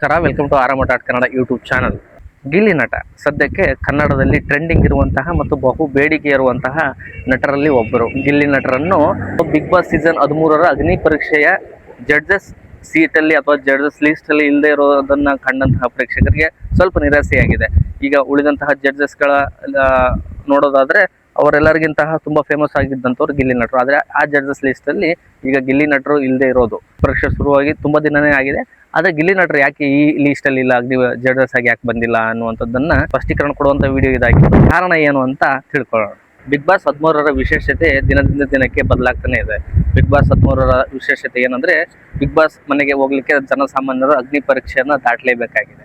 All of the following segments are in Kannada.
ನಮಸ್ಕಾರ, ವೆಲ್ಕಮ್ ಟು ಆರಾಮ dot Kannada YouTube channel. Gilli ನಟ ಸದ್ಯಕ್ಕೆ ಕನ್ನಡದಲ್ಲಿ ಟ್ರೆಂಡಿಂಗ್ ಇರುವಂತಹ ಮತ್ತು ಬಹು ಬೇಡಿಕೆ ಇರುವಂತಹ ನಟರಲ್ಲಿ ಒಬ್ಬರು. ಗಿಲ್ಲಿ ನಟರನ್ನು ಬಿಗ್ ಬಾಸ್ ಸೀಸನ್ 13ರ ಅಗ್ನಿ ಪರೀಕ್ಷೆಯ ಜಡ್ಜಸ್ ಸೀಟಲ್ಲಿ ಅಥವಾ ಜಡ್ಜಸ್ ಲಿಸ್ಟಲ್ಲಿ ಇಲ್ಲದೆ ಇರೋದನ್ನ ಕಂಡಂತಹ ಪ್ರೇಕ್ಷಕರಿಗೆ ಸ್ವಲ್ಪ ನಿರಾಸೆಯಾಗಿದೆ. ಈಗ ಉಳಿದಂತಹ ಜಡ್ಜಸ್ಗಳ ನೋಡೋದಾದ್ರೆ ಅವರೆಲ್ಲರಿಗಿಂತಹ ತುಂಬಾ ಫೇಮಸ್ ಆಗಿದ್ದಂಥವ್ರು ಗಿಲ್ಲಿ ನಟರು. ಆದರೆ ಆ ಜಡ್ಜಸ್ ಲಿಸ್ಟಲ್ಲಿ ಈಗ ಗಿಲ್ಲಿ ನಟರು ಇಲ್ಲದೆ ಇರೋದು ಪರೀಕ್ಷೆ ಶುರುವಾಗಿ ತುಂಬಾ ದಿನನೇ ಆಗಿದೆ. ಆದ್ರೆ ಗಿಲ್ಲಿ ನಟರು ಯಾಕೆ ಈ ಲಿಸ್ಟ್ ಅಲ್ಲಿ ಇಲ್ಲ, ಅಗ್ನಿ ಜಡ್ಜಸ್ ಆಗಿ ಯಾಕೆ ಬಂದಿಲ್ಲ ಅನ್ನುವಂಥದ್ದನ್ನ ಸ್ಪಷ್ಟೀಕರಣ ಕೊಡುವಂತ ವಿಡಿಯೋ ಇದಾಗಿತ್ತು. ಕಾರಣ ಏನು ಅಂತ ತಿಳ್ಕೊಳ್ಳೋಣ. ಬಿಗ್ ಬಾಸ್ 13ರ ವಿಶೇಷತೆ ದಿನದಿಂದ ದಿನಕ್ಕೆ ಬದಲಾಗ್ತಾನೆ ಇದೆ. ಬಿಗ್ ಬಾಸ್ 13ರ ವಿಶೇಷತೆ ಏನಂದ್ರೆ, ಬಿಗ್ ಬಾಸ್ ಮನೆಗೆ ಹೋಗ್ಲಿಕ್ಕೆ ಜನಸಾಮಾನ್ಯರು ಅಗ್ನಿ ಪರೀಕ್ಷೆಯನ್ನ ದಾಟಲೇಬೇಕಾಗಿದೆ.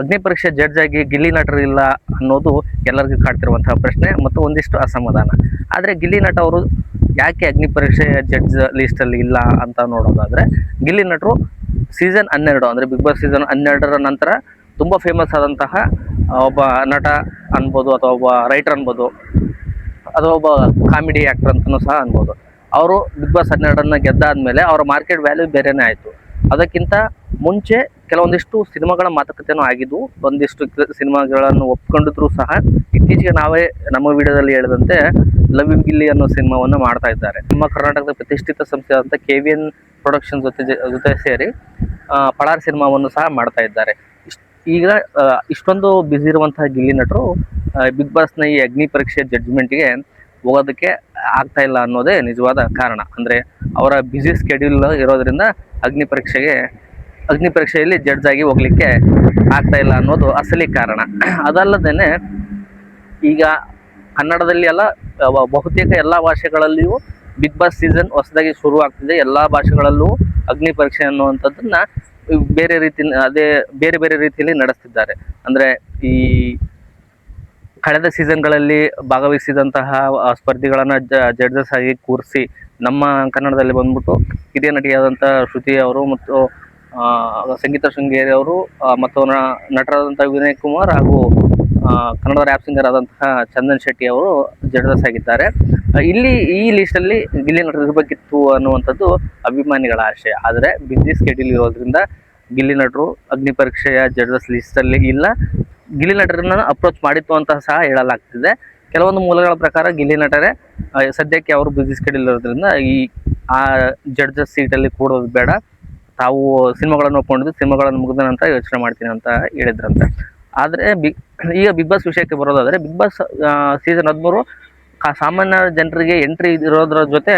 ಅಗ್ನಿ ಪರೀಕ್ಷೆ ಜಡ್ಜ್ ಆಗಿ ಗಿಲ್ಲಿ ನಟರು ಇಲ್ಲ ಅನ್ನೋದು ಎಲ್ಲರಿಗೂ ಕಾಡ್ತಿರುವಂತಹ ಪ್ರಶ್ನೆ ಮತ್ತು ಒಂದಿಷ್ಟು ಅಸಮಾಧಾನ. ಆದ್ರೆ ಗಿಲ್ಲಿ ನಟ ಅವರು ಯಾಕೆ ಅಗ್ನಿ ಪರೀಕ್ಷೆ ಜಡ್ಜ್ ಲಿಸ್ಟ್ ಅಲ್ಲಿ ಇಲ್ಲ ಅಂತ ನೋಡೋದಾದ್ರೆ, ಗಿಲ್ಲಿ ನಟರು ಸೀಸನ್ 12 ಅಂದ್ರೆ ಬಿಗ್ ಬಾಸ್ ಸೀಸನ್ 12ರ ನಂತರ ತುಂಬಾ ಫೇಮಸ್ ಆದಂತಹ ಒಬ್ಬ ನಟ ಅನ್ಬೋದು, ಅಥವಾ ಒಬ್ಬ ರೈಟರ್ ಅನ್ಬೋದು, ಅಥವಾ ಒಬ್ಬ ಕಾಮಿಡಿ ಆಕ್ಟರ್ ಅಂತಲೂ ಸಹ ಅನ್ಬೋದು. ಅವರು ಬಿಗ್ ಬಾಸ್ 12ನ್ನ ಗೆದ್ದಾದ್ಮೇಲೆ ಅವರ ಮಾರ್ಕೆಟ್ ವ್ಯಾಲ್ಯೂ ಬೇರೆನೇ ಆಯಿತು. ಅದಕ್ಕಿಂತ ಮುಂಚೆ ಕೆಲವೊಂದಿಷ್ಟು ಸಿನಿಮಾಗಳ ಮಾತುಕತೆನೂ ಆಗಿದ್ವು, ಒಂದಿಷ್ಟು ಸಿನಿಮಾಗಳನ್ನು ಒಪ್ಕೊಂಡಿದ್ರು ಸಹ. ಇತ್ತೀಚೆಗೆ ನಾವೇ ನಮ್ಮ ವಿಡಿಯೋದಲ್ಲಿ ಹೇಳಿದಂತೆ ಲವ್ ಯು ಗಿಲ್ಲಿ ಅನ್ನೋ ಸಿನಿಮಾವನ್ನು ಮಾಡ್ತಾ ಇದ್ದಾರೆ. ನಮ್ಮ ಕರ್ನಾಟಕದ ಪ್ರತಿಷ್ಠಿತ ಸಂಸ್ಥೆ ಆದಂಥ KVN ಪ್ರೊಡಕ್ಷನ್ ಜೊತೆ ಸೇರಿ ಪಳಾರ್ ಸಿನಿಮಾವನ್ನು ಸಹ ಮಾಡ್ತಾ ಇದ್ದಾರೆ. ಈಗ ಇಷ್ಟೊಂದು ಬ್ಯುಸಿ ಇರುವಂತಹ ಗಿಲ್ಲಿ ನಟರು ಬಿಗ್ ಬಾಸ್ನ ಈ ಅಗ್ನಿ ಪರೀಕ್ಷೆ ಜಡ್ಜ್ಮೆಂಟ್ಗೆ ಹೋಗೋದಕ್ಕೆ ಆಗ್ತಾ ಇಲ್ಲ ಅನ್ನೋದೇ ನಿಜವಾದ ಕಾರಣ. ಅಂದರೆ ಅವರ ಬ್ಯುಸಿ ಸ್ಕೆಡ್ಯೂಲ್ ಇರೋದ್ರಿಂದ ಅಗ್ನಿ ಪರೀಕ್ಷೆಯಲ್ಲಿ ಜಡ್ಜ್ ಆಗಿ ಹೋಗ್ಲಿಕ್ಕೆ ಆಗ್ತಾ ಇಲ್ಲ ಅನ್ನೋದು ಅಸಲಿ ಕಾರಣ. ಅದಲ್ಲದೇನೆ ಈಗ ಕನ್ನಡದಲ್ಲಿ ಅಲ್ಲ, ಬಹುತೇಕ ಎಲ್ಲ ಭಾಷೆಗಳಲ್ಲಿಯೂ ಬಿಗ್ ಬಾಸ್ ಸೀಸನ್ ಹೊಸದಾಗಿ ಶುರು ಆಗ್ತಿದೆ. ಎಲ್ಲ ಭಾಷೆಗಳಲ್ಲೂ ಅಗ್ನಿ ಪರೀಕ್ಷೆ ಅನ್ನುವಂಥದ್ದನ್ನ ಬೇರೆ ಬೇರೆ ರೀತಿಯಲ್ಲಿ ನಡೆಸ್ತಿದ್ದಾರೆ. ಅಂದರೆ ಈ ಕಳೆದ ಸೀಸನ್ಗಳಲ್ಲಿ ಭಾಗವಹಿಸಿದಂತಹ ಸ್ಪರ್ಧಿಗಳನ್ನ ಜಡ್ಜಸ್ ಆಗಿ ಕೂರಿಸಿ ನಮ್ಮ ಕನ್ನಡದಲ್ಲಿ ಬಂದ್ಬಿಟ್ಟು ಹಿರಿಯ ನಟಿಯಾದಂಥ ಶ್ರುತಿ ಅವರು ಮತ್ತು ಸಂಗೀತ ಶೃಂಗೇರಿ ಅವರು ಮತ್ತು ನಟರಾದಂಥ ವಿನಯ್ ಕುಮಾರ್ ಹಾಗೂ ಕನ್ನಡ ರ್ಯಾಪ್ ಸಿಂಗರ್ ಆದಂತಹ ಚಂದನ್ ಶೆಟ್ಟಿ ಅವರು ಜಡ್ಜಸ್ ಆಗಿದ್ದಾರೆ. ಈ ಲಿಸ್ಟಲ್ಲಿ ಗಿಲ್ಲಿ ನಟರು ಇರಬೇಕಿತ್ತು ಅನ್ನುವಂಥದ್ದು ಅಭಿಮಾನಿಗಳ ಆಶಯ. ಆದರೆ ಬ್ಯುಸಿ ಸ್ಕೆಡ್ಯೂಲ್ ಇರೋದ್ರಿಂದ ಗಿಲ್ಲಿ ನಟರು ಅಗ್ನಿ ಪರೀಕ್ಷೆಯ ಜಡ್ಜಸ್ ಲಿಸ್ಟಲ್ಲಿ ಇಲ್ಲ. ಗಿಲ್ಲಿ ನಟರನ್ನ ಅಪ್ರೋಚ್ ಮಾಡಿತ್ತು ಅಂತ ಸಹ ಹೇಳಲಾಗ್ತಿದೆ. ಕೆಲವೊಂದು ಮೂಲಗಳ ಪ್ರಕಾರ ಗಿಲ್ಲಿ ನಟರೇ ಸದ್ಯಕ್ಕೆ ಅವರು ಬ್ಯುಸಿ ಸ್ಕೆಡ್ಯೂಲ್ ಇರೋದ್ರಿಂದ ಆ ಜಡ್ಜಸ್ ಸೀಟಲ್ಲಿ ಕೂಡೋದು ಬೇಡ, ತಾವು ಸಿನಿಮಾಗಳನ್ನು ಒಪ್ಕೊಂಡಿದ್ದು ಸಿನಿಮಾಗಳನ್ನು ಮುಗಿದ ನಂತರ ಯೋಚನೆ ಮಾಡ್ತೀನಿ ಅಂತ ಹೇಳಿದ್ರಂತೆ. ಆದರೆ ಈಗ ಬಿಗ್ ಬಾಸ್ ವಿಷಯಕ್ಕೆ ಬರೋದಾದರೆ, ಬಿಗ್ ಬಾಸ್ ಸೀಸನ್ 13 ಸಾಮಾನ್ಯ ಜನರಿಗೆ ಎಂಟ್ರಿ ಇರೋದ್ರ ಜೊತೆ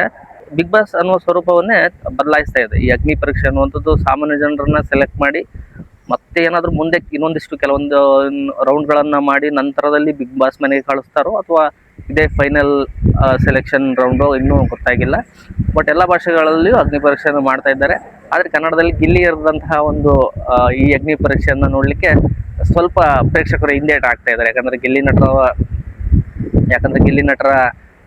ಬಿಗ್ ಬಾಸ್ ಅನ್ನುವ ಸ್ವರೂಪವನ್ನೇ ಬದಲಾಯಿಸ್ತಾ ಇದೆ. ಈ ಅಗ್ನಿ ಪರೀಕ್ಷೆ ಅನ್ನುವಂಥದ್ದು ಸಾಮಾನ್ಯ ಜನರನ್ನ ಸೆಲೆಕ್ಟ್ ಮಾಡಿ ಮತ್ತೆ ಏನಾದರೂ ಮುಂದೆ ಇನ್ನೊಂದಿಷ್ಟು ಕೆಲವೊಂದು ರೌಂಡ್ಗಳನ್ನು ಮಾಡಿ ನಂತರದಲ್ಲಿ ಬಿಗ್ ಬಾಸ್ ಮನೆಗೆ ಕಳಿಸ್ತಾರೋ ಅಥವಾ ಇದೇ ಫೈನಲ್ ಸೆಲೆಕ್ಷನ್ ರೌಂಡು ಇನ್ನೂ ಗೊತ್ತಾಗಿಲ್ಲ. ಬಟ್ ಎಲ್ಲ ಭಾಷೆಗಳಲ್ಲಿಯೂ ಅಗ್ನಿ ಪರೀಕ್ಷೆಯನ್ನು ಮಾಡ್ತಾ ಇದ್ದಾರೆ. ಆದರೆ ಕನ್ನಡದಲ್ಲಿ ಗಿಲ್ಲಿ ಇರದಂತಹ ಒಂದು ಈ ಅಗ್ನಿ ಪರೀಕ್ಷೆಯನ್ನು ನೋಡಲಿಕ್ಕೆ ಸ್ವಲ್ಪ ಪ್ರೇಕ್ಷಕರು ಹಿಂದೇಟ್ ಆಗ್ತಾ ಇದ್ದಾರೆ. ಯಾಕಂದರೆ ಗಿಲ್ಲಿ ನಟರ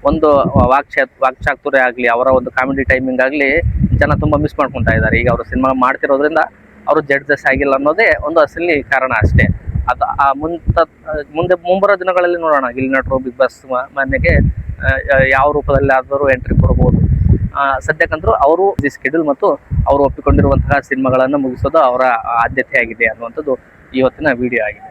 ಒಂದು ವಾಕ್ಚಾತುರ್ಯ ಆಗಲಿ, ಅವರ ಒಂದು ಕಾಮಿಡಿ ಟೈಮಿಂಗ್ ಆಗಲಿ ಜನ ತುಂಬ ಮಿಸ್ ಮಾಡ್ಕೊತಾ ಇದ್ದಾರೆ. ಈಗ ಅವರು ಸಿನಿಮಾ ಮಾಡ್ತಿರೋದ್ರಿಂದ ಅವರು ಜಡ್ಜಸ್ ಆಗಿಲ್ಲ ಅನ್ನೋದೇ ಒಂದು ಅಸಲಿ ಕಾರಣ ಅಷ್ಟೇ. ಮುಂದೆ ಮುಂಬರೋ ದಿನಗಳಲ್ಲಿ ನೋಡೋಣ ಗಿಲ್ಲಿ ನಟರು ಬಿಗ್ ಬಾಸ್ ಮನೆಗೆ ಯಾವ ರೂಪದಲ್ಲಿ ಆದರೂ ಎಂಟ್ರಿ ಕೊಡ್ಬೋದು. ಸದ್ಯಕ್ಕಂತರೂ ಅವರು ಸ್ಕೆಡ್ಯೂಲ್ ಮತ್ತು ಅವರು ಒಪ್ಪಿಕೊಂಡಿರುವಂತಹ ಸಿನಿಮಾಗಳನ್ನು ಮುಗಿಸೋದು ಅವರ ಆದ್ಯತೆ ಆಗಿದೆ ಅನ್ನುವಂಥದ್ದು ಇವತ್ತಿನ ವಿಡಿಯೋ ಆಗಿದೆ.